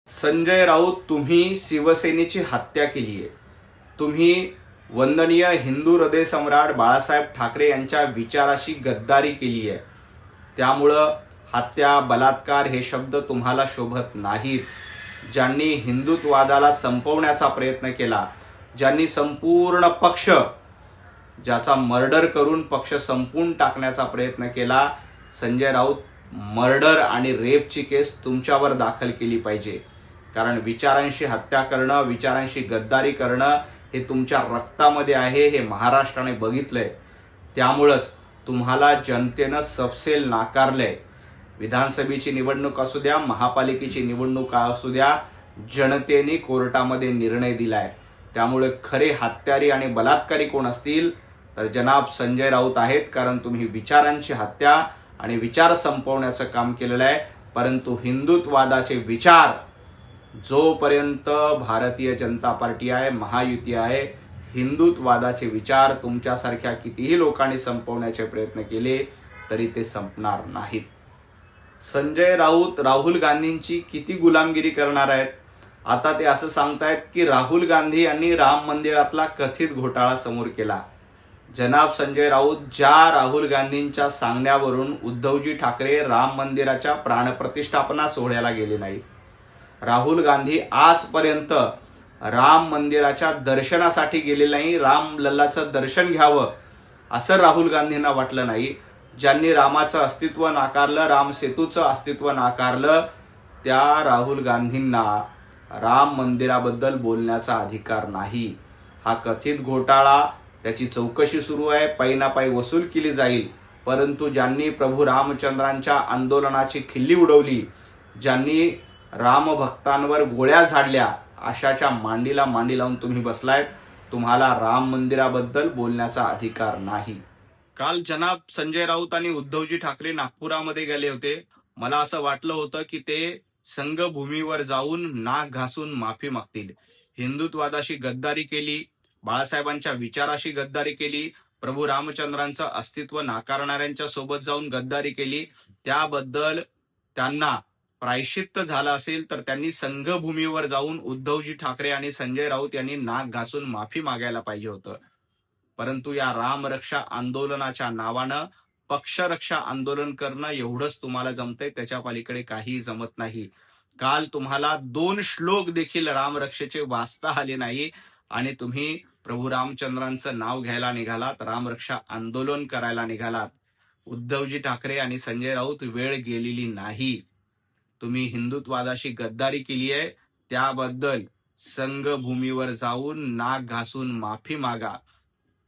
संजय राऊत, तुम्ही शिवसेनेची हत्या केली आहे. तुम्ही वंदनीय हिंदू हृदय सम्राट बाळासाहेब ठाकरे यांच्या विचाराशी गद्दारी केली आहे. त्यामुळं हत्या, बलात्कार हे शब्द तुम्हाला शोभत नाहीत. ज्यांनी हिंदुत्ववादाला संपवण्याचा प्रयत्न केला, ज्यांनी संपूर्ण पक्ष ज्याचा मर्डर करून पक्ष संपवून टाकण्याचा प्रयत्न केला, संजय राऊत, मर्डर आणि रेपची केस तुमच्यावर दाखल केली पाहिजे. कारण विचारांशी हत्या करणं, विचारांशी गद्दारी करणं हे तुमच्या रक्तामध्ये आहे, हे महाराष्ट्राने बघितलंय. त्यामुळंच तुम्हाला जनतेनं सबसेल नाकारलंय. विधानसभेची निवडणूक असू द्या, महापालिकेची निवडणूक असू द्या, जनतेने कोर्टामध्ये निर्णय दिलाय. त्यामुळे खरे हत्यारी आणि बलात्कारी कोण असतील तर जनाब संजय राऊत आहेत. कारण तुम्ही विचारांची हत्या आणि विचार संपवण्याचं काम केलेलं आहे. परंतु हिंदुत्ववादाचे विचार जोपर्यंत भारतीय जनता पार्टी आहे, महायुती आहे, हिंदुत्ववादाचे विचार तुमच्यासारख्या कितीही लोकांनी संपवण्याचे प्रयत्न केले तरी ते संपणार नाहीत. संजय राऊत राहुल गांधींची किती गुलामगिरी करणार आहेत. आता ते असं सांगतायत की राहुल गांधी यांनी राम मंदिरातला कथित घोटाळा समोर केला. जनाब संजय राऊत, ज्या राहुल गांधींच्या सांगण्यावरून उद्धवजी ठाकरे राम मंदिराच्या प्राणप्रतिष्ठापना सोहळ्याला गेले नाहीत, राहुल गांधी आजपर्यंत राम मंदिराच्या दर्शनासाठी गेले नाही, राम लल्लाचं दर्शन घ्यावं असं राहुल गांधींना वाटलं नाही. ज्यांनी रामाचं अस्तित्व नाकारलं, राम सेतूचं अस्तित्व नाकारलं, त्या राहुल गांधींना राम मंदिराबद्दल बोलण्याचा अधिकार नाही. हा कथित घोटाळा, त्याची चौकशी सुरू आहे, पैनापाई वसूल केली जाईल. परंतु ज्यांनी प्रभू रामचंद्रांच्या आंदोलनाची खिल्ली उडवली, ज्यांनी रामभक्तांवर गोळ्या झाडल्या, अशाच्या मांडीला मांडी लावून तुम्ही बसलायत. तुम्हाला राम मंदिराबद्दल बोलण्याचा अधिकार नाही. काल जनाब संजय राऊत आणि उद्धवजी ठाकरे नागपुरामध्ये गेले होते. मला असं वाटलं होतं की ते संघभूमीवर जाऊन नाक घासून माफी मागतील. हिंदुत्ववादाशी गद्दारी केली, बाळासाहेबांच्या विचाराशी गद्दारी केली, प्रभू रामचंद्रांचं अस्तित्व नाकारणाऱ्यांच्या सोबत जाऊन गद्दारी केली. त्याबद्दल त्यांना प्रायश्चित्त झालं असेल तर त्यांनी संघभूमीवर जाऊन उद्धवजी ठाकरे आणि संजय राऊत यांनी नाक घासून माफी मागायला पाहिजे होतं. परंतु या रामरक्षा आंदोलनाच्या नावानं पक्षरक्षा आंदोलन करणं एवढंच तुम्हाला जमतंय, त्याच्या पलीकडे काहीही जमत नाही. काल तुम्हाला 2 श्लोक देखील रामरक्षेचे वाचता आले नाही आणि तुम्ही प्रभू रामचंद्रांचं नाव घ्यायला निघालात, रामरक्षा आंदोलन करायला निघालात. उद्धवजी ठाकरे आणि संजय राऊत, वेळ गेलेली नाही. तुम्ही हिंदुत्ववादाशी गद्दारी केली आहे, त्याबद्दल संघभूमीवर जाऊन नाक घासून माफी मागा.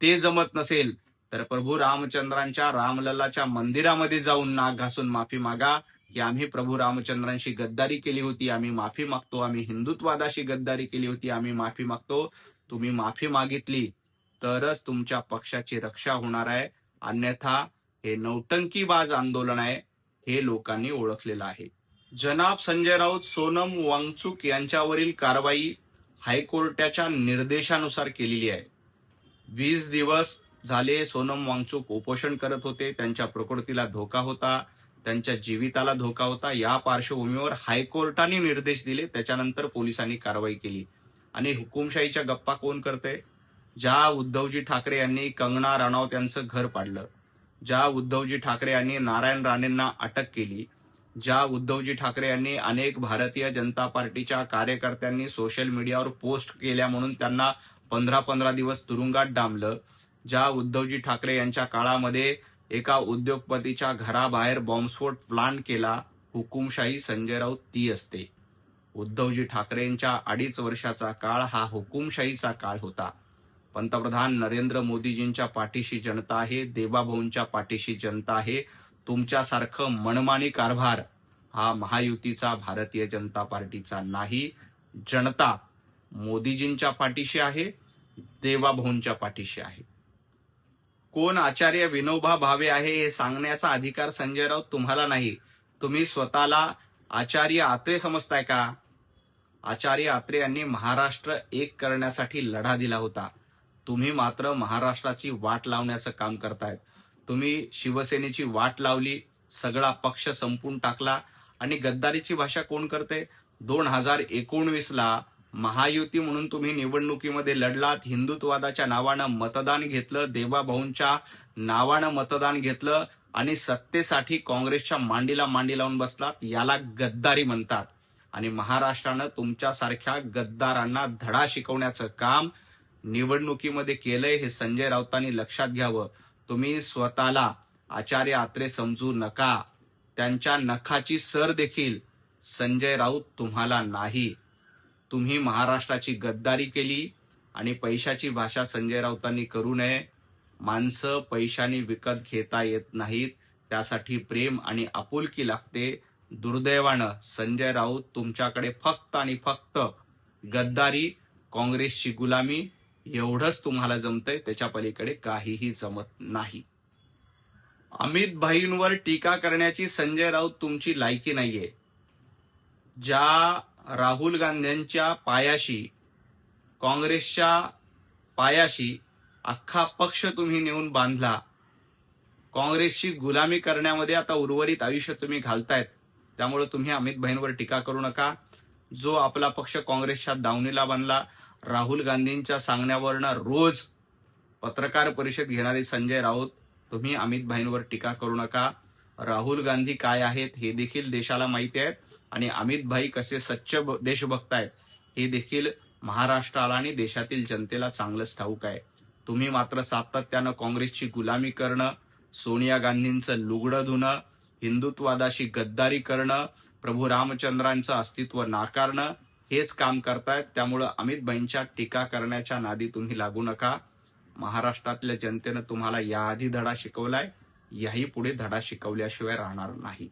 ते जमत नसेल तर प्रभू रामचंद्रांच्या रामलल्लाच्या मंदिरामध्ये जाऊन नाक घासून माफी मागा की आम्ही प्रभू रामचंद्रांशी गद्दारी केली होती, आम्ही माफी मागतो, आम्ही हिंदुत्ववादाशी गद्दारी केली होती, आम्ही माफी मागतो. तुम्ही माफी मागितली तरच तुमच्या पक्षाची रक्षा होणार आहे. अन्यथा हे नौटंकीबाज आंदोलन आहे, हे लोकांनी ओळखलेलं आहे. जनाब संजय राऊत, सोनम वांगचुक यांच्यावरील कारवाई हायकोर्टाच्या निर्देशानुसार केलेली आहे. 20 दिवस झाले सोनम वांगचुक उपोषण करत होते. त्यांच्या प्रकृतीला धोका होता, त्यांच्या जीविताला धोका होता. या पार्श्वभूमीवर हायकोर्टाने निर्देश दिले, त्याच्यानंतर पोलिसांनी कारवाई केली. आणि हुकुमशाहीच्या गप्पा कोण करते? ज्या उद्धवजी ठाकरे यांनी कंगना राणावत यांचं घर पाडलं, ज्या उद्धवजी ठाकरे यांनी नारायण राणेंना अटक केली, ज्या उद्धवजी ठाकरे यांनी अनेक भारतीय जनता पार्टीच्या कार्यकर्त्यांनी सोशल मीडियावर पोस्ट केल्या म्हणून त्यांना 15-15 दिवस तुरुंगात डांबलं, ज्या उद्धवजी ठाकरे यांच्या काळामध्ये एका उद्योगपतीच्या घराबाहेर बॉम्बस्फोट प्लान केला, हुकुमशाही संजय राऊत ती असते. उद्धवजी ठाकरेंच्या 2.5 वर्षाचा काळ हा हुकुमशाहीचा काळ होता. पंतप्रधान नरेंद्र मोदीजींच्या पाठीशी जनता आहे, देवाभाऊंच्या पाठीशी जनता आहे. तुमच्यासारखं मनमानी कारभार हा महायुतीचा, भारतीय जनता पार्टीचा नाही. जनता मोदीजींच्या पाठीशी आहे, देवाभाऊंच्या पाठीशी आहे. कोण आचार्य विनोबा भावे आहे हे सांगण्याचा अधिकार संजय राऊत तुम्हाला नाही. तुम्ही स्वतःला आचार्य आत्रे समजताय का? आचार्य आत्रे यांनी महाराष्ट्र एक करण्यासाठी लढा दिला होता. तुम्ही मात्र महाराष्ट्राची वाट लावण्याचं काम करतायत. तुम्ही शिवसेनेची वाट लावली, सगळा पक्ष संपून टाकला. आणि गद्दारीची भाषा कोण करते? 2019ला महायुती म्हणून तुम्ही निवडणुकीमध्ये लढलात, हिंदुत्ववादाच्या नावानं मतदान घेतलं, देवाभाऊंच्या नावानं मतदान घेतलं आणि सत्तेसाठी काँग्रेसच्या मांडीला मांडी लावून बसलात. याला गद्दारी म्हणतात. आणि महाराष्ट्रानं तुमच्यासारख्या गद्दारांना धडा शिकवण्याचं काम निवडणुकीमध्ये केलंय हे संजय राऊतांनी लक्षात घ्यावं. तुम्ही स्वतःला आचार्य आत्रे समजू नका. त्यांच्या नखाची सर देखील संजय राऊत तुम्हाला नाही. तुम्ही महाराष्ट्राची गद्दारी केली आणि पैशाची भाषा संजय राऊतांनी करू नये. माणसं पैशाने विकत घेता येत नाहीत, त्यासाठी प्रेम आणि आपुलकी लागते. दुर्दैवानं संजय राऊत तुमच्याकडे फक्त आणि फक्त गद्दारी, काँग्रेसची गुलामी एवढंच तुम्हाला जमतंय, त्याच्या पलीकडे काहीही जमत नाही. अमित भाईंवर टीका करण्याची संजय राऊत तुमची लायकी नाहीये. ज्या राहुल गांधींच्या पायाशी, काँग्रेसच्या पायाशी अख्खा पक्ष तुम्ही नेऊन बांधला, काँग्रेसची गुलामी करण्यामध्ये आता उर्वरित आयुष्य तुम्ही घालतायत. त्यामुळे तुम्ही अमित भाईंवर टीका करू नका. जो आपला पक्ष काँग्रेसच्या दावणीला बांधला, राहुल गांधींच्या सांगण्यावरनं रोज पत्रकार परिषद घेणारे संजय राऊत, तुम्ही अमित भाईंवर टीका करू नका. राहुल गांधी काय आहेत हे देखील देशाला माहिती आहे आणि अमित भाई कसे सच्च देशभक्त आहेत हे देखील महाराष्ट्राला आणि देशातील जनतेला चांगलंच ठाऊक आहे. तुम्ही मात्र सातत्यानं काँग्रेसची गुलामी करणं, सोनिया गांधींचं लुगडं धुणं, हिंदुत्ववादाशी गद्दारी करणं, प्रभू रामचंद्रांचं अस्तित्व नाकारणं हेच काम करतायत. त्यामुळं अमित भाईंच्या टीका करण्याच्या नादी तुम्ही लागू नका. महाराष्ट्रातल्या जनतेनं तुम्हाला याआधी धडा शिकवलाय, याही पुढे धडा शिकवल्याशिवाय राहणार नाही.